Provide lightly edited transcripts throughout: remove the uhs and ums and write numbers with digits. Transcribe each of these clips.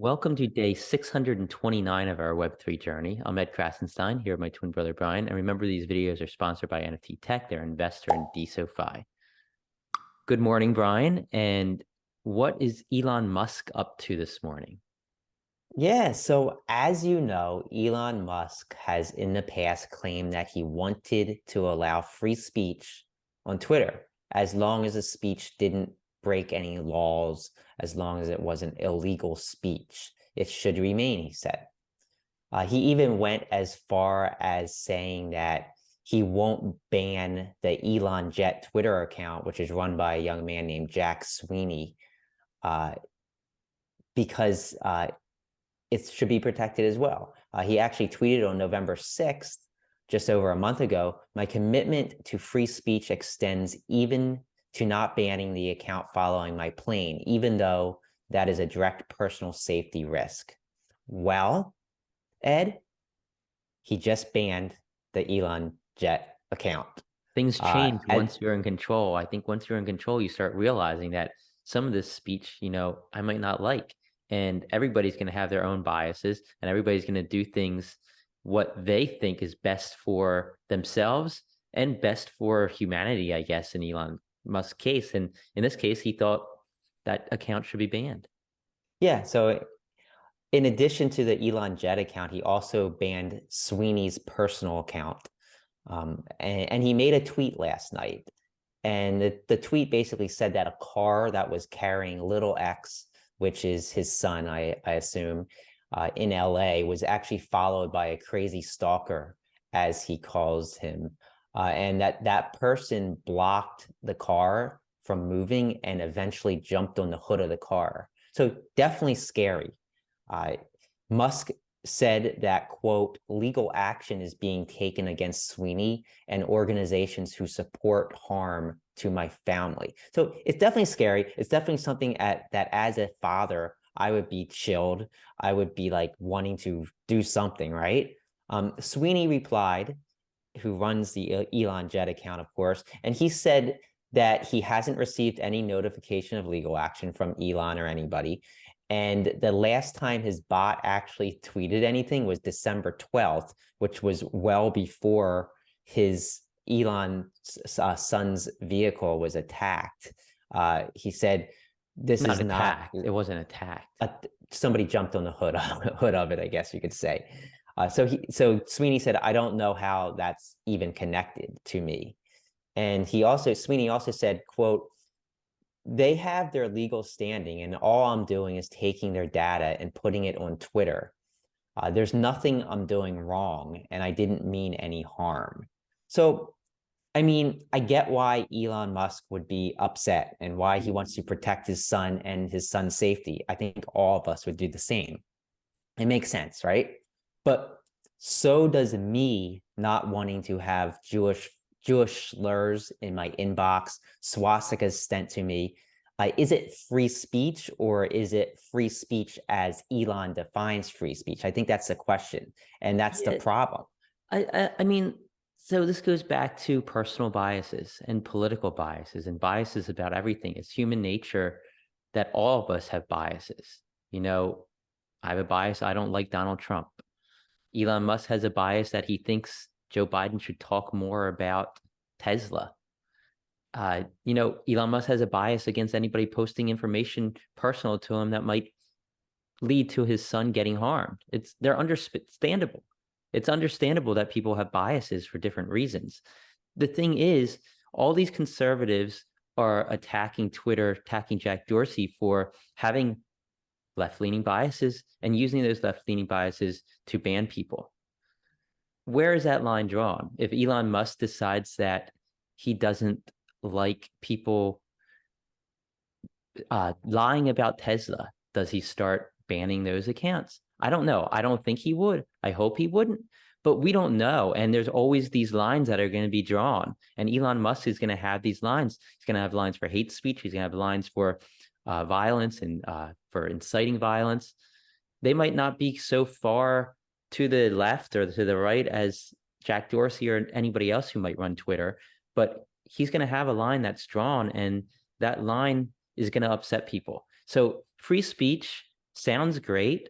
Welcome to day 629 of our Web3 journey. I'm Ed Krasenstein here with my twin brother Brian. And remember, these videos are sponsored by NFT Tech, their investor in Deso-Fi. Good morning, Brian. And what is Elon Musk up to this morning? Yeah, so as you know, Elon Musk has in the past claimed that he wanted to allow free speech on Twitter as long as the speech didn't break any laws, as long as it wasn't illegal speech. It should remain, he said. He even went as far as saying that he won't ban the ElonJet Twitter account, which is run by a young man named Jack Sweeney, uh, because it should be protected as well. He actually tweeted on November 6th, just over a month ago, my commitment to free speech extends even to not banning the account following my plane, even though that is a direct personal safety risk. Well, Ed, he just banned the ElonJet account. Things Uh, change once you're in control. I think once you're in control, you start realizing that some of this speech, I might not like. And everybody's going to have their own biases, and everybody's going to do things what they think is best for themselves and best for humanity, I guess, in Elon Musk's case. And in this case, he thought that account should be banned. yeah, so in addition to the ElonJet account, he also banned Sweeney's personal account. And he made a tweet last night. And the tweet basically said that a car that was carrying little X, which is his son, I assume, in LA, was actually followed by a crazy stalker, as he calls him. And that person blocked the car from moving and eventually jumped on the hood of the car. So definitely scary. Uh, Musk said that, quote, legal action is being taken against Sweeney and organizations who support harm to my family. So it's definitely scary. It's definitely something that as a father, I would be chilled. I would be like wanting to do something, right? Sweeney replied, who runs the ElonJet account, of course, and he said that he hasn't received any notification of legal action from Elon or anybody. And the last time his bot actually tweeted anything was December 12th, which was well before his Elon's son's vehicle was attacked. He said, this Not is not attacked. It wasn't attacked. somebody jumped on the hood of it, I guess you could say. So Sweeney said, I don't know how that's even connected to me. And Sweeney also said, quote, they have their legal standing and all I'm doing is taking their data and putting it on Twitter. There's nothing I'm doing wrong and I didn't mean any harm. So, I mean, I get why Elon Musk would be upset and why he wants to protect his son and his son's safety. I think all of us would do the same. It makes sense, right? But so does me not wanting to have Jewish slurs in my inbox, swastikas sent to me. Is it free speech or is it free speech as Elon defines free speech? I think that's the question, and that's the Yeah, problem. I mean, so this goes back to personal biases and political biases and biases about everything. It's human nature that all of us have biases. You know, I have a bias. I don't like Donald Trump. Elon Musk has a bias that he thinks Joe Biden should talk more about Tesla. Elon Musk has a bias against anybody posting information personal to him that might lead to his son getting harmed. They're understandable. It's understandable that people have biases for different reasons. The thing is, all these conservatives are attacking Twitter, attacking Jack Dorsey for having left-leaning biases and using those left-leaning biases to ban people. Where is that line drawn? If Elon Musk decides that he doesn't like people lying about Tesla, does he start banning those accounts? I don't know. I don't think he would. I hope he wouldn't, but we don't know. And there's always these lines that are going to be drawn. And Elon Musk is going to have these lines. He's going to have lines for hate speech. He's going to have lines for violence and for inciting violence. They might not be so far to the left or to the right as Jack Dorsey or anybody else who might run Twitter, but he's going to have a line that's drawn, and that line is going to upset people. So free speech sounds great,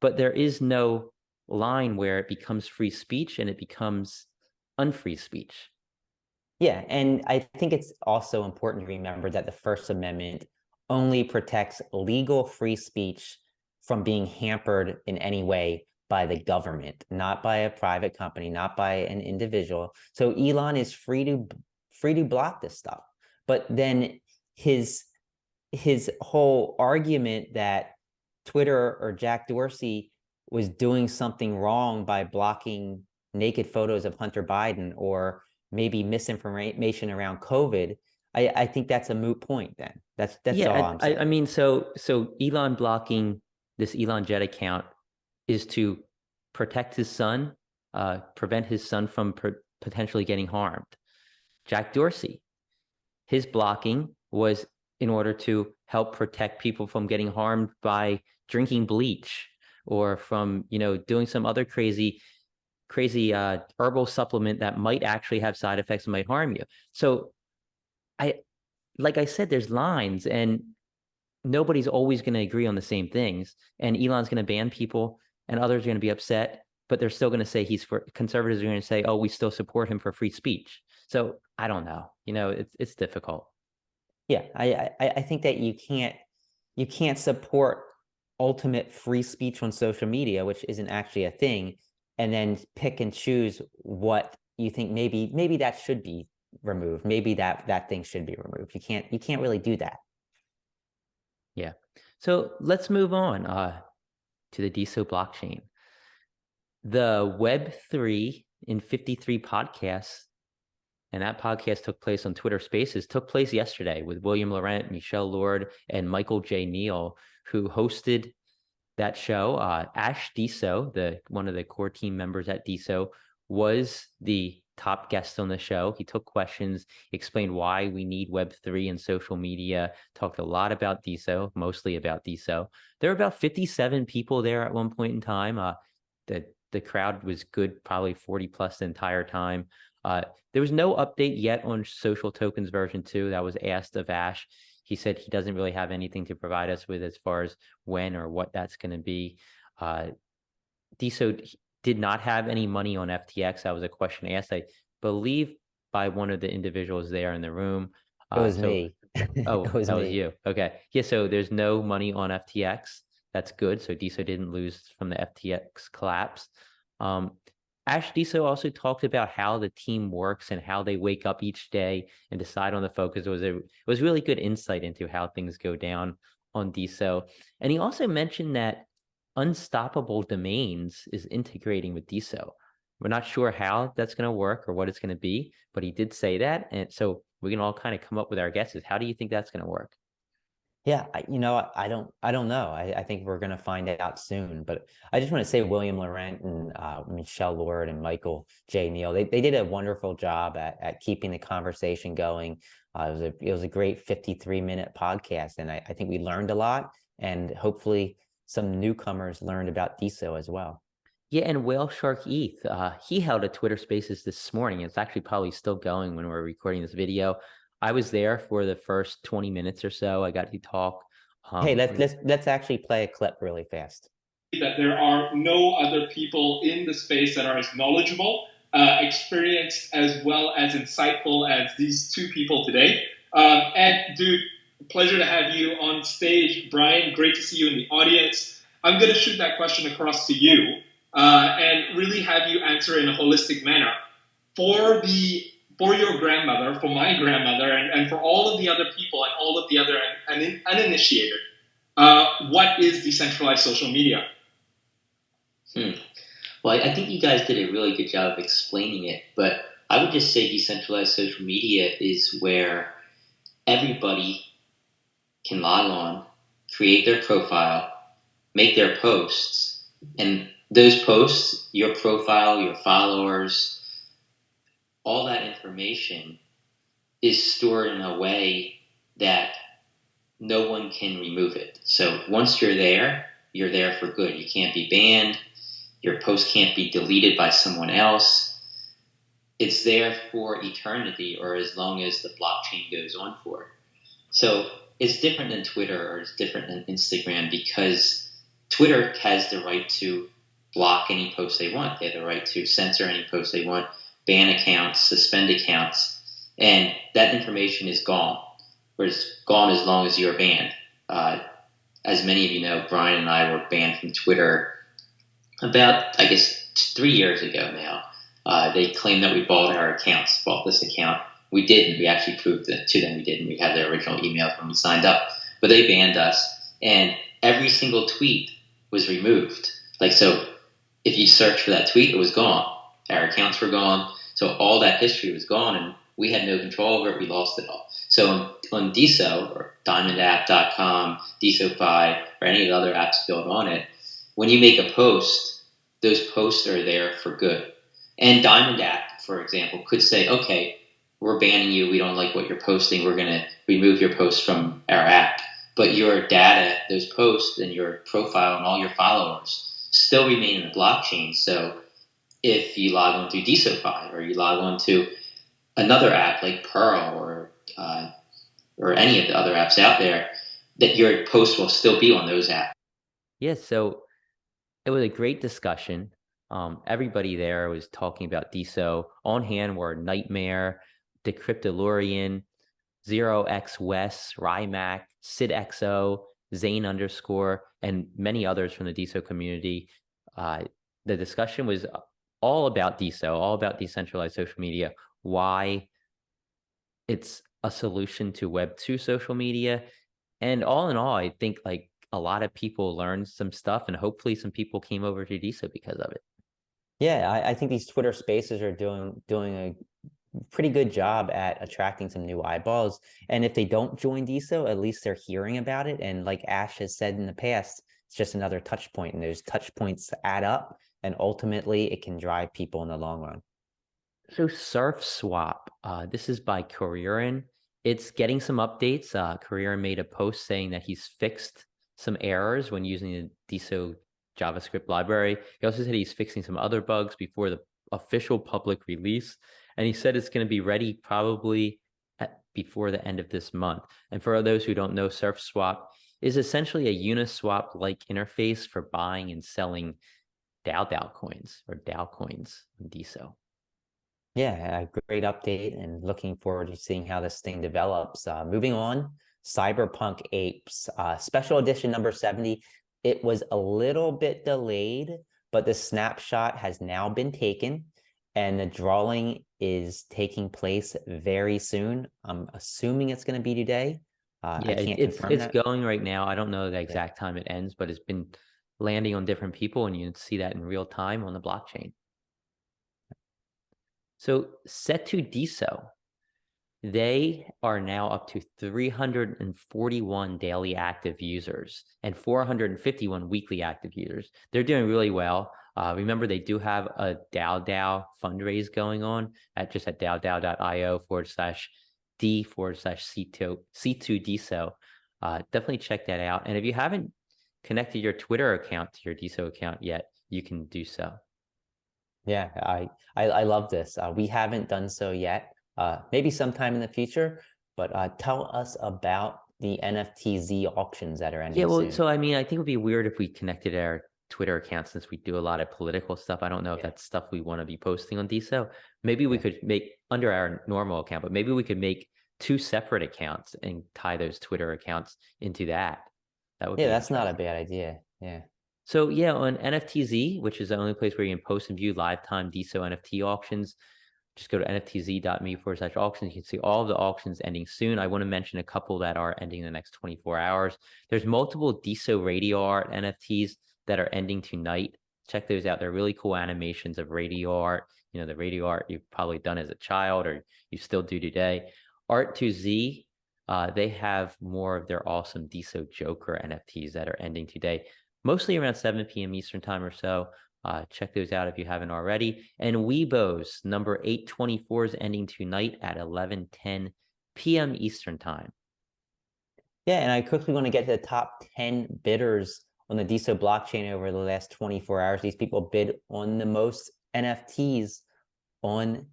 but there is no line where it becomes free speech and it becomes unfree speech. Yeah, and I think it's also important to remember that the First Amendment only protects legal free speech from being hampered in any way by the government, not by a private company, not by an individual. So Elon is free to block this stuff. But then his his whole argument that Twitter or Jack Dorsey was doing something wrong by blocking naked photos of Hunter Biden or maybe misinformation around COVID, I think that's a moot point then. That's all Yeah, I'm I saying. mean, so Elon blocking this ElonJet account is to protect his son, prevent his son from potentially getting harmed. Jack Dorsey, his blocking was in order to help protect people from getting harmed by drinking bleach or from, doing some other crazy herbal supplement that might actually have side effects and might harm you. So I, like I said, there's lines and nobody's always going to agree on the same things. And Elon's going to ban people and others are going to be upset, but they're still going to say he's for conservatives are going to say, oh, we still support him for free speech. So I don't know. It's difficult. Yeah, I think that you can't support ultimate free speech on social media, which isn't actually a thing, and then pick and choose what you think maybe that should be removed. Maybe that thing should be removed. You can't really do that. Yeah. So let's move on to the DeSo blockchain. The Web3 in 53 podcasts, and that podcast took place on Twitter Spaces, took place yesterday with William Laurent, Michelle Lord, and Michael J. Neal, who hosted that show. Ash Deso, one of the core team members at Deso, was the top guest on the show. He took questions, explained why we need Web3 and social media, talked a lot about Deso, mostly about Deso. There were about 57 people there at one point in time. The crowd was good, probably 40 plus the entire time. There was no update yet on Social Tokens version 2 that was asked of Ash. He said he doesn't really have anything to provide us with as far as when or what that's going to be. Deso did not have any money on FTX. That was a question asked, I believe, by one of the individuals there in the room. It was So, me. oh, It was that was me. you. Okay. Yeah. So there's no money on FTX. That's good. So Deso didn't lose from the FTX collapse. Um, Ash Deso also talked about how the team works and how they wake up each day and decide on the focus. It was really good insight into how things go down on Deso. And he also mentioned that Unstoppable Domains is integrating with Deso. We're not sure how that's going to work or what it's going to be, but he did say that. And so we can all kind of come up with our guesses. How do you think that's going to work? Yeah, I don't know. I think we're gonna find out soon. But I just want to say William Laurent and Michelle Lord and Michael J. Neal, they did a wonderful job at keeping the conversation going. It was a great 53-minute podcast, and I think we learned a lot, and hopefully some newcomers learned about DeSo as well. Yeah, and Whale Shark ETH, he held a Twitter Spaces this morning. It's actually probably still going when we're recording this video. I was there for the first 20 minutes or so. I got to talk. Hey, Um, let's actually play a clip really fast. That there are no other people in the space that are as knowledgeable, experienced, as well as insightful as these two people today. And dude, pleasure to have you on stage, Brian. Great to see you in the audience. I'm going to shoot that question across to you and really have you answer in a holistic manner for your grandmother, for my grandmother, and for all of the other people and all of the other uninitiated. What is decentralized social media? Well, I think you guys did a really good job of explaining it, but I would just say decentralized social media is where everybody can log on, create their profile, make their posts, and those posts, your profile, your followers, all that information is stored in a way that no one can remove it. So once you're there for good. You can't be banned. Your post can't be deleted by someone else. It's there for eternity or as long as the blockchain goes on for. So it's different than Twitter or it's different than Instagram because Twitter has the right to block any post they want. They have the right to censor any post they want, ban accounts, suspend accounts, and that information is gone, or it's gone as long as you're banned. As many of you know, Brian and I were banned from Twitter about, I guess, 3 years ago now. They claimed that we bought our accounts, bought this account. We didn't. We actually proved it to them we didn't. We had their original emails when we signed up. But they banned us, and every single tweet was removed. Like, so if you search for that tweet, it was gone. Our accounts were gone. So all that history was gone, and we had no control over it. We lost it all. So on Deso, or diamondapp.com, Deso-Fi, or any of the other apps built on it, when you make a post, those posts are there for good. And Diamond App, for example, could say, okay, we're banning you. We don't like what you're posting. We're going to remove your posts from our app. But your data, those posts and your profile and all your followers still remain in the blockchain. So if you log on to Deso-Fi, or you log on to another app like Pearl, or any of the other apps out there, that your post will still be on those apps. Yeah, so it was a great discussion. Everybody there was talking about Deso. On hand were Nightmare, Decryptolorian, 0xWest, Rymac, SidXO, Zane _, and many others from the Deso community. The discussion was all about Deso, all about decentralized social media, why it's a solution to Web 2 social media. And all in all, I think like a lot of people learned some stuff, and hopefully some people came over to Deso because of it. Yeah, I think these Twitter Spaces are doing a pretty good job at attracting some new eyeballs. And if they don't join Deso, at least they're hearing about it. And like Ash has said in the past, it's just another touch point, and those touch points add up, and ultimately it can drive people in the long run. So Surf Swap, this is by Kuririn. It's getting some updates. Kuririn made a post saying that he's fixed some errors when using the Deso JavaScript library. He also said he's fixing some other bugs before the official public release. And he said it's going to be ready probably before the end of this month. And for those who don't know, Surf Swap is essentially a Uniswap-like interface for buying and selling DAO coins, or DAO coins in Deso. Yeah, a great update, and looking forward to seeing how this thing develops. Moving on, Cyberpunk Apes, special edition number 70. It was a little bit delayed, but the snapshot has now been taken, and the drawing is taking place very soon. I'm assuming it's going to be today. Yeah, I can't it's confirm that. going right now. I don't know the exact time it ends, but it's been landing on different people, and you can see that in real time on the blockchain. So Set2Deso, they are now up to 341 daily active users and 451 weekly active users. They're doing really well. Remember, they do have a DAO fundraise going on at DAO.io/D/C2Deso. Definitely check that out. And if you haven't connected your Twitter account to your Deso account yet, you can do so. Yeah, I love this. We haven't done so yet. Maybe sometime in the future, but tell us about the NFTZ auctions that are ending Yeah, well, soon. so I mean, I think it would be weird if we connected our Twitter account, since we do a lot of political stuff. I don't know if that's stuff we want to be posting on Deso. Maybe we could make under our normal account, but maybe we could make 2 separate accounts and tie those Twitter accounts into that. That would be that's not a interesting. bad idea. Yeah. So yeah, on NFTZ, which is the only place where you can post and view lifetime Deso NFT auctions, just go to nftz.me/auctions. You can see all of the auctions ending soon. I want to mention a couple that are ending in the next 24 hours. There's multiple Deso radio art NFTs that are ending tonight. Check those out. They're really cool animations of radio art. You know, the radio art you've probably done as a child, or you still do today. Art2Z, they have more of their awesome Deso Joker NFTs that are ending today, mostly around 7 p.m. Eastern time or so. Check those out if you haven't already. And Weebos number 824 is ending tonight at 11:10 p.m. Eastern time. Yeah, and I quickly want to get to the top 10 bidders on the Deso blockchain over the last 24 hours. These people bid on the most NFTs on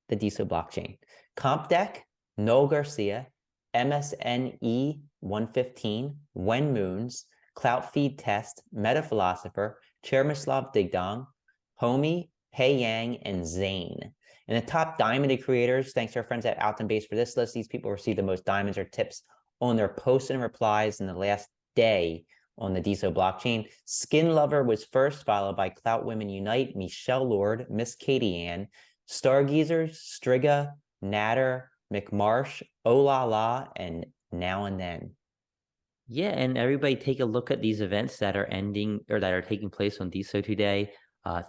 the Deso blockchain. CompDeck, Noel Garcia, MSNE 115, Wen Moons, Clout Feed Test, Meta Philosopher, Chermislav Digdong, Homie, Pei Yang, and Zane. And the top diamonded creators, thanks to our friends at Alton Base for this list, these people receive the most diamonds or tips on their posts and replies in the last day on the Deso blockchain. Skin Lover was first, followed by Clout Women Unite, Michelle Lord, Miss Katie Ann, Stargeezers, Striga, Natter, McMarsh, Ola La, and Now and Then. Yeah, and everybody take a look at these events that are ending or that are taking place on Deso today.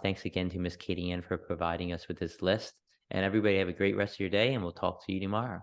Thanks again to Miss Katie Ann for providing us with this list. And everybody have a great rest of your day, and we'll talk to you tomorrow.